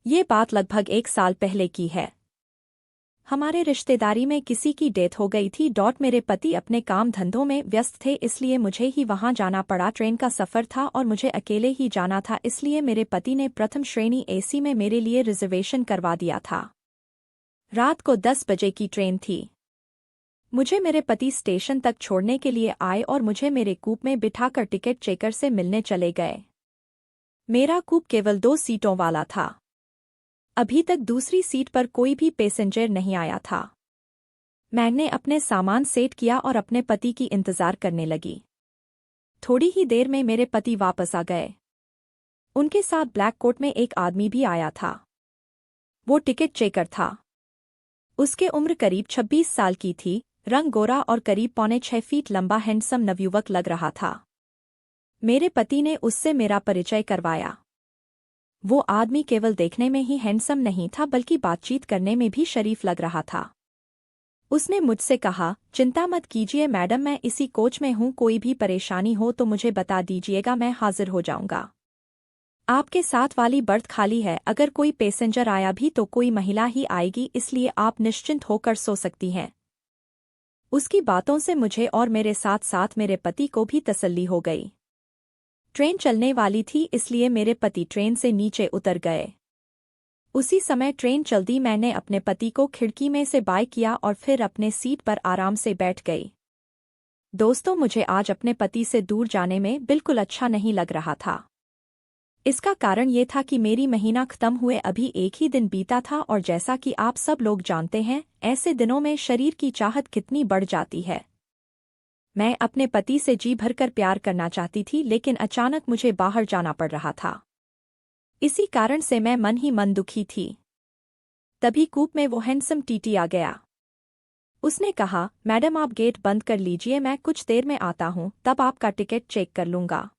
ये बात लगभग 1 साल पहले की है। हमारे रिश्तेदारी में किसी की डेथ हो गई थी। मेरे पति अपने काम धंधों में व्यस्त थे, इसलिए मुझे ही वहां जाना पड़ा। ट्रेन का सफर था और मुझे अकेले ही जाना था, इसलिए मेरे पति ने प्रथम श्रेणी एसी में मेरे लिए रिजर्वेशन करवा दिया था। रात को 10 बजे की ट्रेन थी। मुझे मेरे पति स्टेशन तक छोड़ने के लिए आए और मुझे मेरे कूप में बिठाकर टिकट चेकर से मिलने चले गए। मेरा कूप केवल 2 सीटों वाला था। अभी तक दूसरी सीट पर कोई भी पैसेंजर नहीं आया था। मैंने अपने सामान सेट किया और अपने पति की इंतजार करने लगी। थोड़ी ही देर में मेरे पति वापस आ गए। उनके साथ ब्लैक कोट में एक आदमी भी आया था। वो टिकट चेकर था। उसके उम्र करीब 26 साल की थी, रंग गोरा और करीब 5.25 फीट लंबा हैंडसम नवयुवक लग रहा था। मेरे पति ने उससे मेरा परिचय करवाया। वो आदमी केवल देखने में ही हैंडसम नहीं था, बल्कि बातचीत करने में भी शरीफ लग रहा था। उसने मुझसे कहा, चिंता मत कीजिए मैडम, मैं इसी कोच में हूँ, कोई भी परेशानी हो तो मुझे बता दीजिएगा, मैं हाजिर हो जाऊंगा। आपके साथ वाली बर्थ खाली है, अगर कोई पैसेंजर आया भी तो कोई महिला ही आएगी, इसलिए आप निश्चिंत होकर सो सकती हैं। उसकी बातों से मुझे और मेरे साथ साथ मेरे पति को भी तसल्ली हो गई। ट्रेन चलने वाली थी, इसलिए मेरे पति ट्रेन से नीचे उतर गए। उसी समय ट्रेन चलती, मैंने अपने पति को खिड़की में से बाय किया और फिर अपने सीट पर आराम से बैठ गई। दोस्तों, मुझे आज अपने पति से दूर जाने में बिल्कुल अच्छा नहीं लग रहा था। इसका कारण ये था कि मेरी महीना खत्म हुए अभी 1 ही दिन बीता था और जैसा कि आप सब लोग जानते हैं, ऐसे दिनों में शरीर की चाहत कितनी बढ़ जाती है। मैं अपने पति से जी भरकर प्यार करना चाहती थी, लेकिन अचानक मुझे बाहर जाना पड़ रहा था। इसी कारण से मैं मन ही मन दुखी थी। तभी कूप में वो हैंडसम टीटी आ गया। उसने कहा, मैडम आप गेट बंद कर लीजिए, मैं कुछ देर में आता हूँ, तब आपका टिकट चेक कर लूंगा।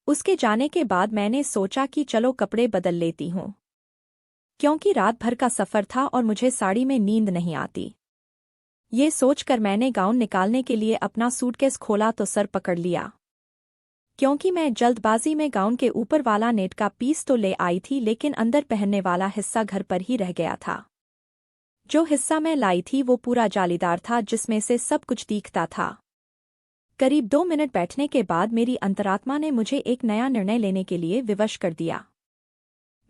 उसके जाने के बाद मैंने सोचा कि चलो कपड़े बदल लेती हूँ, क्योंकि रात भर का सफर था और मुझे साड़ी में नींद नहीं आती। ये सोचकर मैंने गाउन निकालने के लिए अपना सूटकेस खोला तो सर पकड़ लिया, क्योंकि मैं जल्दबाजी में गाउन के ऊपर वाला नेट का पीस तो ले आई थी, लेकिन अंदर पहनने वाला हिस्सा घर पर ही रह गया था। जो हिस्सा मैं लाई थी वो पूरा जालीदार था, जिसमें से सब कुछ दिखता था। करीब 2 मिनट बैठने के बाद मेरी अंतरात्मा ने मुझे एक नया निर्णय लेने के लिए विवश कर दिया।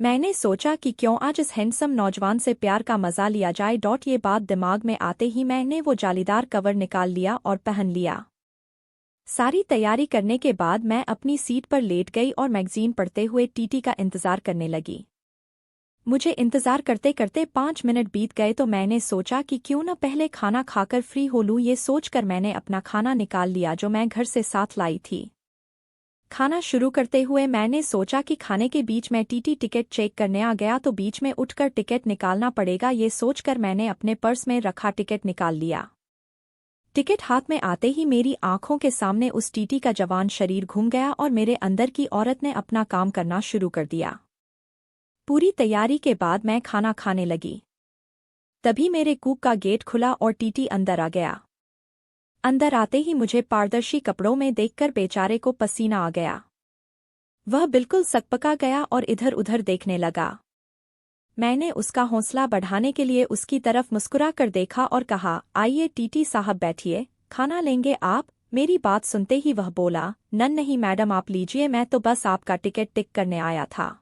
मैंने सोचा कि क्यों आज इस हैंडसम नौजवान से प्यार का मजा लिया जाए। ये बात दिमाग में आते ही मैंने वो जालीदार कवर निकाल लिया और पहन लिया। सारी तैयारी करने के बाद मैं अपनी सीट पर लेट गई और मैगजीन पढ़ते हुए टीटी का इंतजार करने लगी। मुझे इंतजार करते करते 5 मिनट बीत गए तो मैंने सोचा कि क्यों न पहले खाना खाकर फ्री हो लूँ। ये सोचकर मैंने अपना खाना निकाल लिया जो मैं घर से साथ लाई थी। खाना शुरू करते हुए मैंने सोचा कि खाने के बीच में टीटी टिकट चेक करने आ गया तो बीच में उठकर टिकट निकालना पड़ेगा। ये सोचकर मैंने अपने पर्स में रखा टिकट निकाल लिया। टिकट हाथ में आते ही मेरी आंखों के सामने उस टीटी का जवान शरीर घूम गया और मेरे अंदर की औरत ने अपना काम करना शुरू कर दिया। पूरी तैयारी के बाद मैं खाना खाने लगी। तभी मेरे कूप का गेट खुला और टीटी अंदर आ गया। अंदर आते ही मुझे पारदर्शी कपड़ों में देखकर बेचारे को पसीना आ गया। वह बिल्कुल सकपका गया और इधर उधर देखने लगा। मैंने उसका हौसला बढ़ाने के लिए उसकी तरफ मुस्कुरा कर देखा और कहा, आइए टीटी साहब बैठिए, खाना लेंगे आप। मेरी बात सुनते ही वह बोला, नहीं मैडम आप लीजिए, मैं तो बस आपका टिकट टिक करने आया था।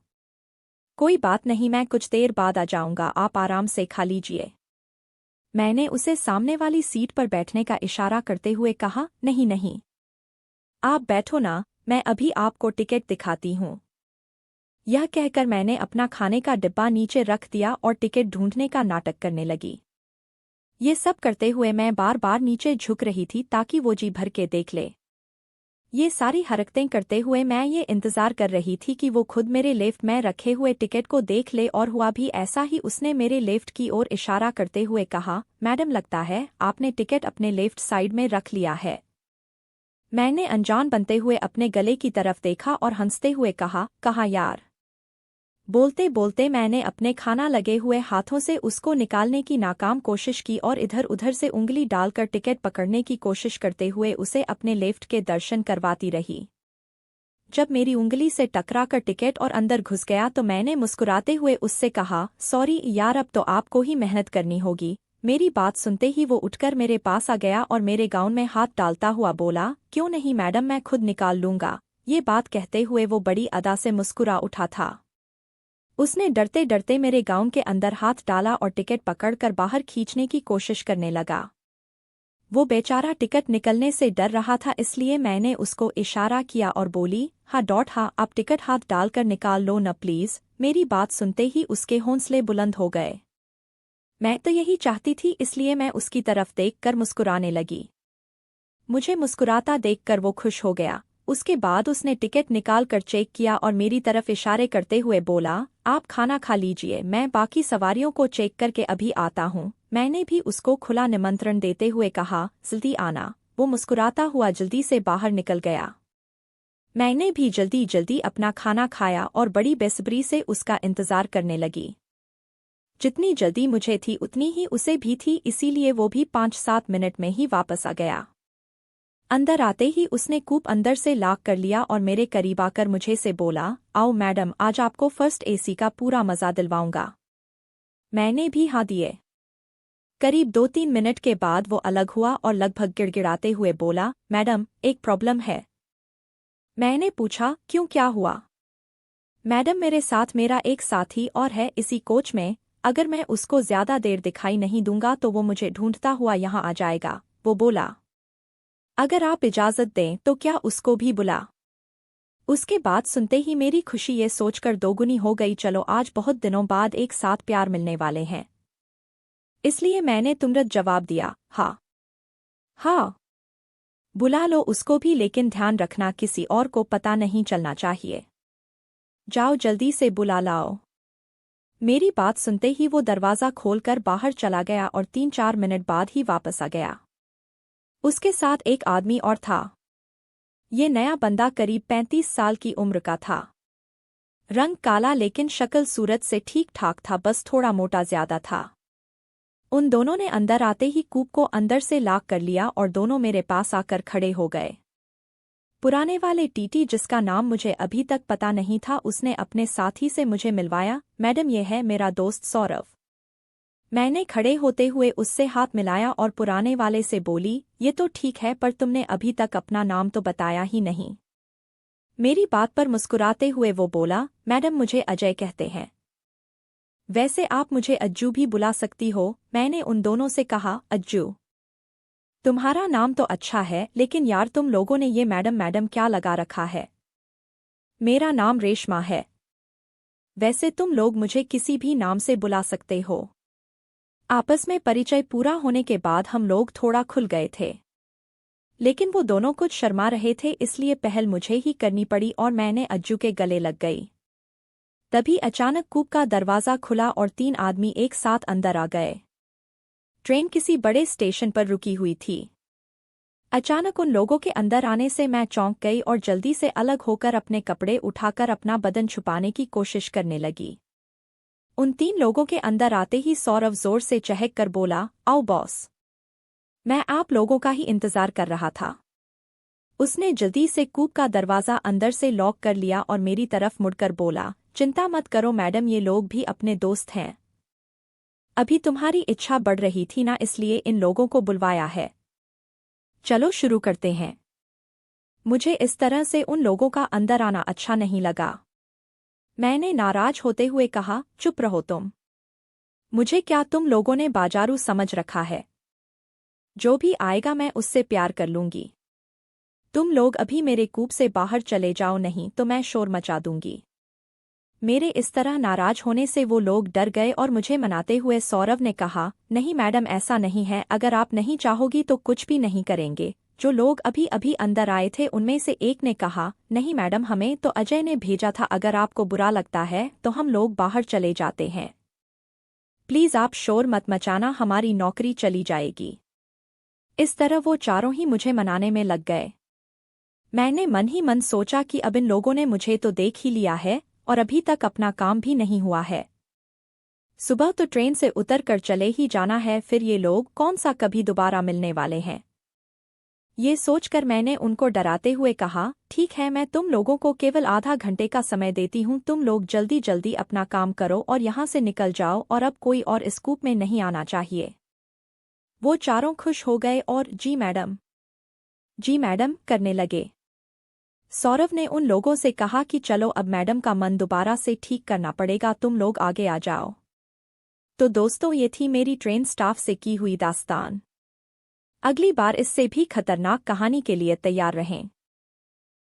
कोई बात नहीं, मैं कुछ देर बाद आ जाऊंगा, आप आराम से खा लीजिए। मैंने उसे सामने वाली सीट पर बैठने का इशारा करते हुए कहा, नहीं आप बैठो ना, मैं अभी आपको टिकट दिखाती हूँ। यह कहकर मैंने अपना खाने का डिब्बा नीचे रख दिया और टिकट ढूंढने का नाटक करने लगी। ये सब करते हुए मैं बार बार नीचे झुक रही थी ताकि वो जी भर के देख ले। ये सारी हरकतें करते हुए मैं ये इंतजार कर रही थी कि वो खुद मेरे लेफ्ट में रखे हुए टिकट को देख ले, और हुआ भी ऐसा ही। उसने मेरे लेफ्ट की ओर इशारा करते हुए कहा, मैडम लगता है आपने टिकट अपने लेफ्ट साइड में रख लिया है। मैंने अनजान बनते हुए अपने गले की तरफ देखा और हंसते हुए कहा, कहाँ यार। बोलते बोलते मैंने अपने खाना लगे हुए हाथों से उसको निकालने की नाकाम कोशिश की और इधर उधर से उंगली डालकर टिकट पकड़ने की कोशिश करते हुए उसे अपने लेफ्ट के दर्शन करवाती रही। जब मेरी उंगली से टकरा कर टिकट और अंदर घुस गया तो मैंने मुस्कुराते हुए उससे कहा, सॉरी यार, अब तो आपको ही मेहनत करनी होगी। मेरी बात सुनते ही वो उठकर मेरे पास आ गया और मेरे गाउन में हाथ डालता हुआ बोला, क्यों नहीं मैडम, मैं खुद निकाल लूंगा। ये बात कहते हुए वो बड़ी अदा से मुस्कुरा उठा था। उसने डरते डरते मेरे गाउन के अंदर हाथ डाला और टिकट पकड़कर बाहर खींचने की कोशिश करने लगा। वो बेचारा टिकट निकलने से डर रहा था, इसलिए मैंने उसको इशारा किया और बोली, हाँ, आप टिकट हाथ डालकर निकाल लो न प्लीज। मेरी बात सुनते ही उसके हौंसले बुलंद हो गए। मैं तो यही चाहती थी, इसलिए मैं उसकी तरफ देखकर मुस्कुराने लगी। मुझे मुस्कुराता देखकर वो खुश हो गया। उसके बाद उसने टिकट निकाल कर चेक किया और मेरी तरफ इशारे करते हुए बोला, आप खाना खा लीजिए, मैं बाकी सवारियों को चेक करके अभी आता हूँ। मैंने भी उसको खुला निमंत्रण देते हुए कहा, जल्दी आना। वो मुस्कुराता हुआ जल्दी से बाहर निकल गया। मैंने भी जल्दी जल्दी अपना खाना खाया और बड़ी बेसब्री से उसका इंतजार करने लगी। जितनी जल्दी मुझे थी उतनी ही उसे भी थी, इसीलिए वो भी 5-7 मिनट में ही वापस आ गया। अंदर आते ही उसने कूप अंदर से लॉक कर लिया और मेरे करीब आकर मुझे से बोला, आओ मैडम, आज आपको फर्स्ट एसी का पूरा मजा दिलवाऊंगा। मैंने भी हाँ दिए। करीब 2-3 मिनट के बाद वो अलग हुआ और लगभग गिड़गिड़ाते हुए बोला, मैडम, एक प्रॉब्लम है। मैंने पूछा, क्यों, क्या हुआ? मैडम, मेरे साथ मेरा एक साथी और है इसी कोच में। अगर मैं उसको ज्यादा देर दिखाई नहीं दूंगा तो वो मुझे ढूंढता हुआ यहाँ आ जाएगा। वो बोला, अगर आप इजाजत दें तो क्या उसको भी बुला। उसके बाद सुनते ही मेरी खुशी ये सोचकर दोगुनी हो गई, चलो आज बहुत दिनों बाद एक साथ प्यार मिलने वाले हैं। इसलिए मैंने तुरंत जवाब दिया, हाँ, बुला लो उसको भी, लेकिन ध्यान रखना किसी और को पता नहीं चलना चाहिए। जाओ जल्दी से बुला लाओ। मेरी बात सुनते ही वो दरवाज़ा खोलकर बाहर चला गया और 3-4 मिनट बाद ही वापस आ गया। उसके साथ एक आदमी और था। ये नया बंदा करीब 35 साल की उम्र का था। रंग काला, लेकिन शक्ल सूरत से ठीक ठाक था, बस थोड़ा मोटा ज्यादा था। उन दोनों ने अंदर आते ही कूप को अंदर से लॉक कर लिया और दोनों मेरे पास आकर खड़े हो गए। पुराने वाले टीटी, जिसका नाम मुझे अभी तक पता नहीं था, उसने अपने साथी से मुझे मिलवाया। मैडम, ये है मेरा दोस्त सौरभ। मैंने खड़े होते हुए उससे हाथ मिलाया और पुराने वाले से बोली, ये तो ठीक है, पर तुमने अभी तक अपना नाम तो बताया ही नहीं। मेरी बात पर मुस्कुराते हुए वो बोला, मैडम, मुझे अजय कहते हैं। वैसे आप मुझे अज्जू भी बुला सकती हो। मैंने उन दोनों से कहा, अज्जू, तुम्हारा नाम तो अच्छा है, लेकिन यार तुम लोगों ने ये मैडम मैडम क्या लगा रखा है। मेरा नाम रेशमा है। वैसे तुम लोग मुझे किसी भी नाम से बुला सकते हो। आपस में परिचय पूरा होने के बाद हम लोग थोड़ा खुल गए थे, लेकिन वो दोनों कुछ शर्मा रहे थे, इसलिए पहल मुझे ही करनी पड़ी और मैंने अज्जू के गले लग गई। तभी अचानक कूप का दरवाज़ा खुला और 3 आदमी एक साथ अंदर आ गए। ट्रेन किसी बड़े स्टेशन पर रुकी हुई थी। अचानक उन लोगों के अंदर आने से मैं चौंक गई और जल्दी से अलग होकर अपने कपड़े उठाकर अपना बदन छुपाने की कोशिश करने लगी। उन 3 लोगों के अंदर आते ही सौरभ जोर से चहक कर बोला, आओ बॉस, मैं आप लोगों का ही इंतजार कर रहा था। उसने जल्दी से कूप का दरवाज़ा अंदर से लॉक कर लिया और मेरी तरफ मुड़कर बोला, चिंता मत करो मैडम, ये लोग भी अपने दोस्त हैं। अभी तुम्हारी इच्छा बढ़ रही थी ना, इसलिए इन लोगों को बुलवाया है। चलो शुरू करते हैं। मुझे इस तरह से उन लोगों का अंदर आना अच्छा नहीं लगा। मैंने नाराज होते हुए कहा, चुप रहो तुम। मुझे क्या तुम लोगों ने बाजारू समझ रखा है? जो भी आएगा मैं उससे प्यार कर लूंगी। तुम लोग अभी मेरे कूप से बाहर चले जाओ, नहीं तो मैं शोर मचा दूंगी। मेरे इस तरह नाराज होने से वो लोग डर गए और मुझे मनाते हुए सौरभ ने कहा, नहीं मैडम, ऐसा नहीं है, अगर आप नहीं चाहोगी तो कुछ भी नहीं करेंगे। जो लोग अभी अभी अंदर आए थे उनमें से एक ने कहा, नहीं मैडम, हमें तो अजय ने भेजा था, अगर आपको बुरा लगता है तो हम लोग बाहर चले जाते हैं। प्लीज आप शोर मत मचाना, हमारी नौकरी चली जाएगी। इस तरह वो चारों ही मुझे मनाने में लग गए। मैंने मन ही मन सोचा कि अब इन लोगों ने मुझे तो देख ही लिया है और अभी तक अपना काम भी नहीं हुआ है। सुबह तो ट्रेन से उतर कर चले ही जाना है, फिर ये लोग कौन सा कभी दोबारा मिलने वाले हैं। ये सोचकर मैंने उनको डराते हुए कहा, ठीक है, मैं तुम लोगों को केवल आधा घंटे का समय देती हूँ, तुम लोग जल्दी जल्दी अपना काम करो और यहाँ से निकल जाओ और अब कोई और इस कूप में नहीं आना चाहिए। वो चारों खुश हो गए और जी मैडम करने लगे। सौरव ने उन लोगों से कहा कि चलो अब मैडम का मन दोबारा से ठीक करना पड़ेगा, तुम लोग आगे आ जाओ। तो दोस्तों, ये थी मेरी ट्रेन स्टाफ से की हुई दास्तान। अगली बार इससे भी खतरनाक कहानी के लिए तैयार रहें।